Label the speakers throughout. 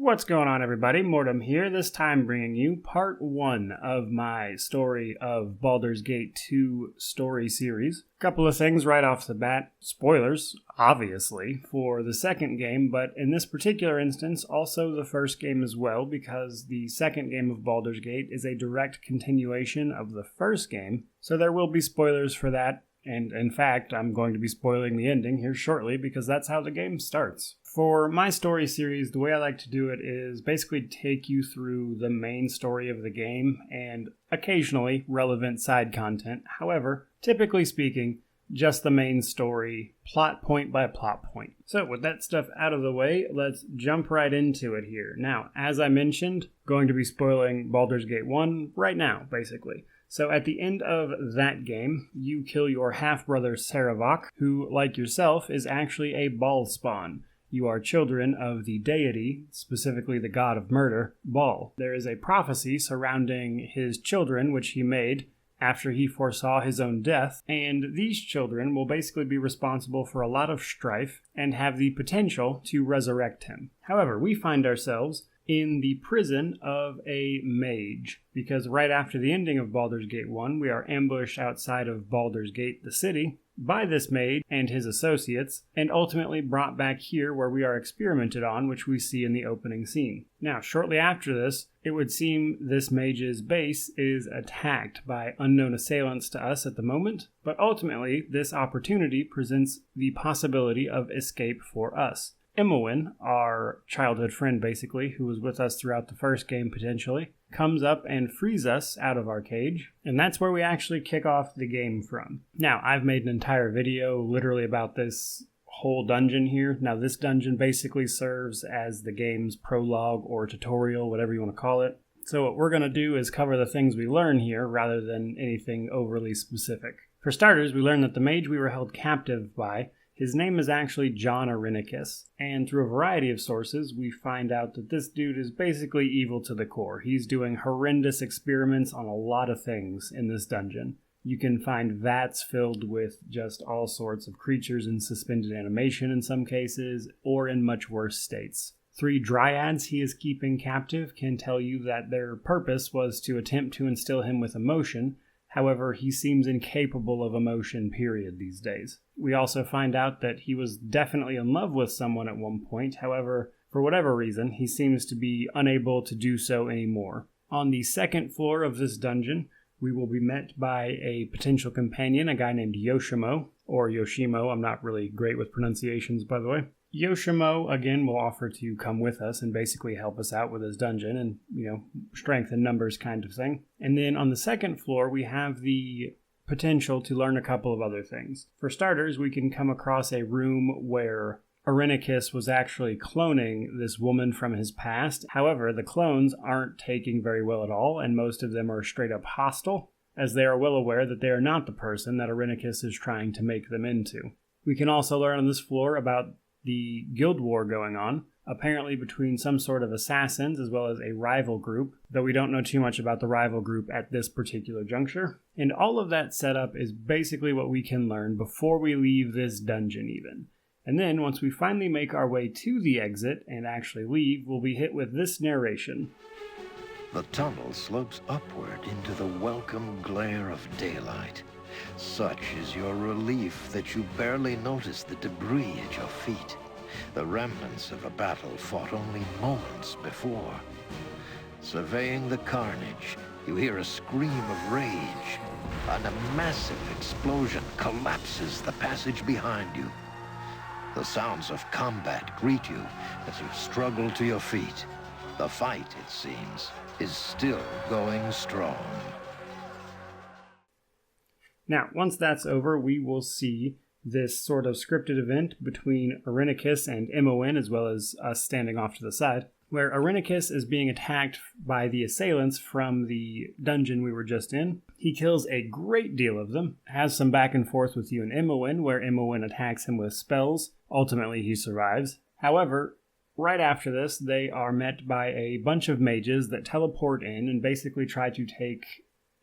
Speaker 1: What's going on, everybody? Mortem here, this time bringing you part 1 of my story of Baldur's Gate 2 story series. A couple of things right off the bat. Spoilers, obviously, for the second game, but in this particular instance, also the first game as well, because the second game of Baldur's Gate is a direct continuation of the first game, so there will be spoilers for that. And in fact, I'm going to be spoiling the ending here shortly because that's how the game starts. For my story series, the way I like to do it is basically take you through the main story of the game and occasionally relevant side content. However, typically speaking, just the main story, plot point by plot point. So with that stuff out of the way, let's jump right into it here. Now, as I mentioned, going to be spoiling Baldur's Gate 1 right now, basically. So at the end of that game, you kill your half-brother Sarevok, who, like yourself, is actually a Baal spawn. You are children of the deity, specifically the god of murder, Baal. There is a prophecy surrounding his children, which he made after he foresaw his own death, and these children will basically be responsible for a lot of strife and have the potential to resurrect him. However, we find ourselves in the prison of a mage, because right after the ending of Baldur's Gate 1, we are ambushed outside of Baldur's Gate, the city, by this mage and his associates, and ultimately brought back here where we are experimented on, which we see in the opening scene. Now, shortly after this, it would seem this mage's base is attacked by unknown assailants to us at the moment, but ultimately, this opportunity presents the possibility of escape for us. Imowen, our childhood friend basically, who was with us throughout the first game potentially, comes up and frees us out of our cage, and that's where we actually kick off the game from. Now, I've made an entire video literally about this whole dungeon here. Now, this dungeon basically serves as the game's prologue or tutorial, whatever you want to call it. So what we're going to do is cover the things we learn here rather than anything overly specific. For starters, we learn that the mage we were held captive by, his name is actually John Arinicus, and through a variety of sources, we find out that this dude is basically evil to the core. He's doing horrendous experiments on a lot of things in this dungeon. You can find vats filled with just all sorts of creatures in suspended animation in some cases, or in much worse states. 3 dryads he is keeping captive can tell you that their purpose was to attempt to instill him with emotion. However, he seems incapable of emotion, period, these days. We also find out that he was definitely in love with someone at one point. However, for whatever reason, he seems to be unable to do so anymore. On the second floor of this dungeon, we will be met by a potential companion, a guy named Yoshimo, or Yoshimo. I'm not really great with pronunciations, by the way. Yoshimo, again, will offer to come with us and basically help us out with this dungeon and, strength in numbers kind of thing. And then on the second floor, we have the potential to learn a couple of other things. For starters, we can come across a room where Arinicus was actually cloning this woman from his past. However, the clones aren't taking very well at all, and most of them are straight up hostile, as they are well aware that they are not the person that Arinicus is trying to make them into. We can also learn on this floor about the guild war going on, apparently between some sort of assassins as well as a rival group, though we don't know too much about the rival group at this particular juncture. And all of that setup is basically what we can learn before we leave this dungeon even. And then once we finally make our way to the exit and actually leave, we'll be hit with this narration.
Speaker 2: The tunnel slopes upward into the welcome glare of daylight. Such is your relief that you barely notice the debris at your feet, the remnants of a battle fought only moments before. Surveying the carnage, you hear a scream of rage, and a massive explosion collapses the passage behind you. The sounds of combat greet you as you struggle to your feet. The fight, it seems, is still going strong.
Speaker 1: Now, once that's over, we will see this sort of scripted event between Arinicus and Imowen, as well as us standing off to the side, where Arinicus is being attacked by the assailants from the dungeon we were just in. He kills a great deal of them, has some back and forth with you and Imowen, where Imowen attacks him with spells. Ultimately, he survives. However, right after this, they are met by a bunch of mages that teleport in and basically try to take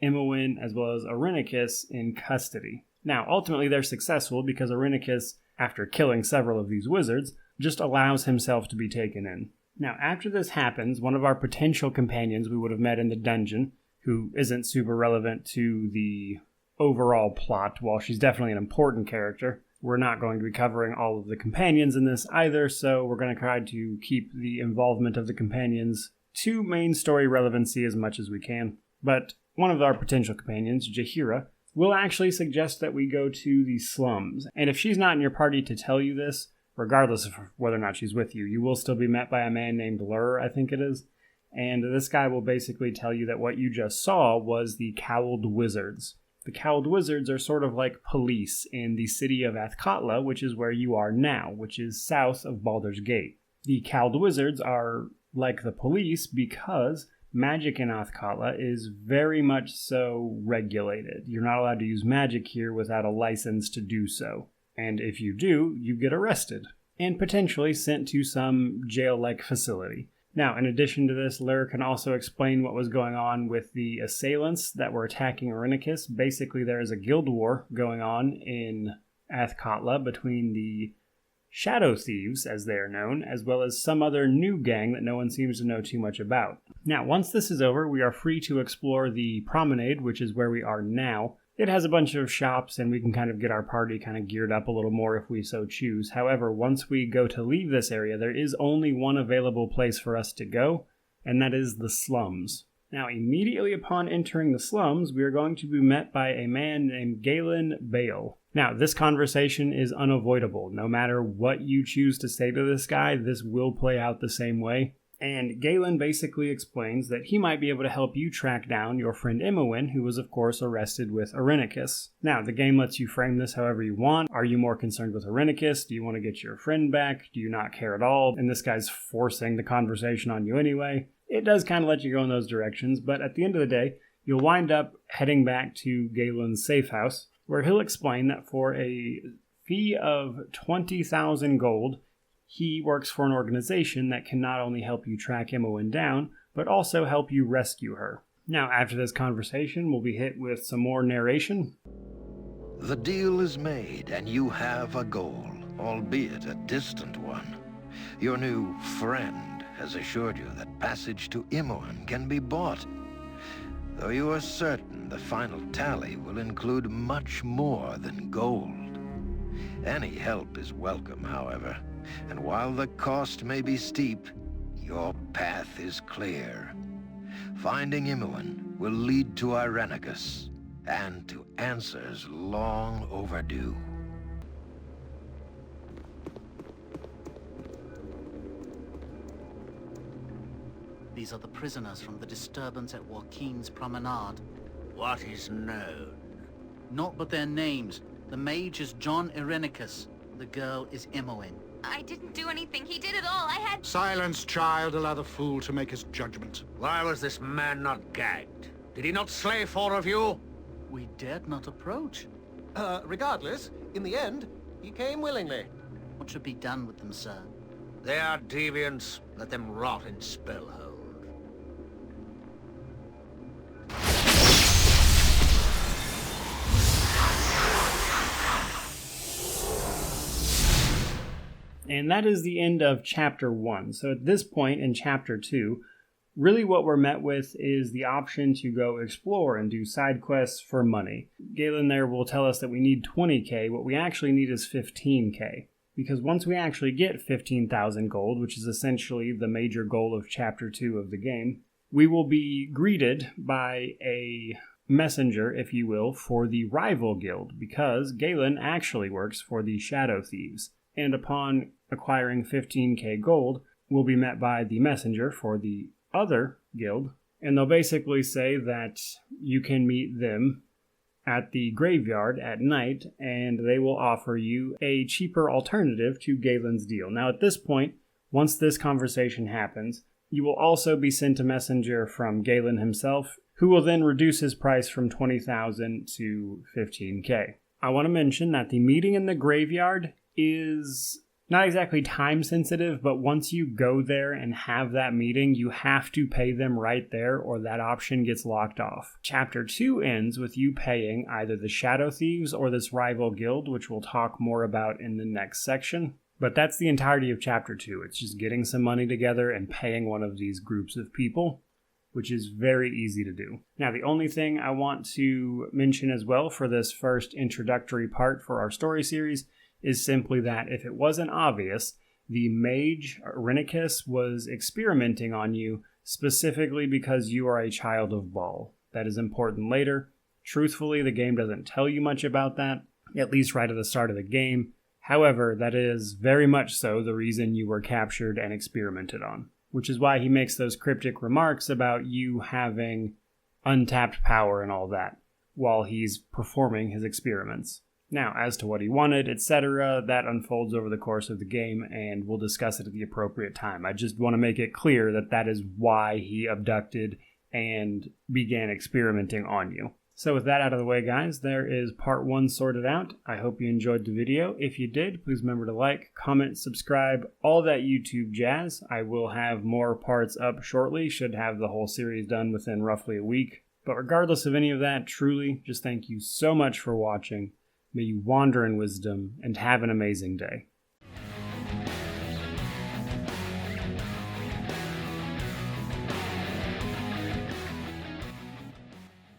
Speaker 1: Imowen as well as Arinicus in custody. Now, ultimately they're successful because Arinicus, after killing several of these wizards, just allows himself to be taken in. Now, after this happens, one of our potential companions we would have met in the dungeon, who isn't super relevant to the overall plot, while she's definitely an important character, we're not going to be covering all of the companions in this either, so we're going to try to keep the involvement of the companions to main story relevancy as much as we can. But one of our potential companions, Jaheira, will actually suggest that we go to the slums. And if she's not in your party to tell you this, regardless of whether or not she's with you, you will still be met by a man named Lair, I think it is. And this guy will basically tell you that what you just saw was the Cowled Wizards. The Cowled Wizards are sort of like police in the city of Athkatla, which is where you are now, which is south of Baldur's Gate. The Cowled Wizards are like the police because magic in Athkatla is very much so regulated. You're not allowed to use magic here without a license to do so. And if you do, you get arrested and potentially sent to some jail-like facility. Now, in addition to this, Lair can also explain what was going on with the assailants that were attacking Irenicus. Basically, there is a guild war going on in Athkatla between the Shadow Thieves, as they are known, as well as some other new gang that no one seems to know too much about. Now, once this is over, we are free to explore the promenade, which is where we are now. It has a bunch of shops, and we can kind of get our party kind of geared up a little more if we so choose. However, once we go to leave this area, there is only one available place for us to go, and that is the slums. Now, immediately upon entering the slums, we are going to be met by a man named Galen Bale. Now, this conversation is unavoidable. No matter what you choose to say to this guy, this will play out the same way. And Galen basically explains that he might be able to help you track down your friend Imowen, who was of course arrested with Irenicus. Now, the game lets you frame this however you want. Are you more concerned with Irenicus? Do you want to get your friend back? Do you not care at all? And this guy's forcing the conversation on you anyway. It does kind of let you go in those directions, but at the end of the day, you'll wind up heading back to Galen's safe house, where he'll explain that for a fee of 20,000 gold, he works for an organization that can not only help you track Imowen down, but also help you rescue her. Now, after this conversation, we'll be hit with some more narration.
Speaker 2: The deal is made, and you have a goal, albeit a distant one. Your new friend has assured you that passage to Imowen can be bought, though you are certain the final tally will include much more than gold. Any help is welcome, however. And while the cost may be steep, your path is clear. Finding Imowen will lead to Irenicus, and to answers long overdue.
Speaker 3: These are the prisoners from the disturbance at Joaquin's Promenade.
Speaker 4: What is known?
Speaker 3: Not but their names. The mage is John Irenicus. The girl is Imowen.
Speaker 5: I didn't do anything. He did it all. I had...
Speaker 6: Silence, child. Allow the fool to make his judgment.
Speaker 4: Why was this man not gagged? Did he not slay 4 of you?
Speaker 3: We dared not approach.
Speaker 7: Regardless, in the end, he came willingly.
Speaker 3: What should be done with them, sir?
Speaker 4: They are deviants. Let them rot in Spellhold.
Speaker 1: And that is the end of Chapter 1. So at this point in Chapter 2, really what we're met with is the option to go explore and do side quests for money. Galen there will tell us that we need 20k. What we actually need is 15k. Because once we actually get 15,000 gold, which is essentially the major goal of Chapter 2 of the game, we will be greeted by a messenger, if you will, for the rival guild, because Galen actually works for the Shadow Thieves. And upon acquiring 15k gold, we'll be met by the messenger for the other guild, and they'll basically say that you can meet them at the graveyard at night, and they will offer you a cheaper alternative to Galen's deal. Now at this point, once this conversation happens, you will also be sent a messenger from Galen himself, who will then reduce his price from 20,000 to 15k. I want to mention that the meeting in the graveyard is not exactly time sensitive, but once you go there and have that meeting, you have to pay them right there or that option gets locked off. Chapter 2 ends with you paying either the Shadow Thieves or this rival guild, which we'll talk more about in the next section. But that's the entirety of Chapter 2. It's just getting some money together and paying one of these groups of people, which is very easy to do. Now, the only thing I want to mention as well for this first introductory part for our story series is simply that if it wasn't obvious, the mage Irenicus was experimenting on you specifically because you are a child of Baal. That is important later. Truthfully, the game doesn't tell you much about that, at least right at the start of the game. However, that is very much so the reason you were captured and experimented on, which is why he makes those cryptic remarks about you having untapped power and all that while he's performing his experiments. Now, as to what he wanted, etc., that unfolds over the course of the game, and we'll discuss it at the appropriate time. I just want to make it clear that that is why he abducted and began experimenting on you. So with that out of the way, guys, there is part 1 sorted out. I hope you enjoyed the video. If you did, please remember to like, comment, subscribe, all that YouTube jazz. I will have more parts up shortly, should have the whole series done within roughly a week. But regardless of any of that, truly, just thank you so much for watching. May you wander in wisdom and have an amazing day.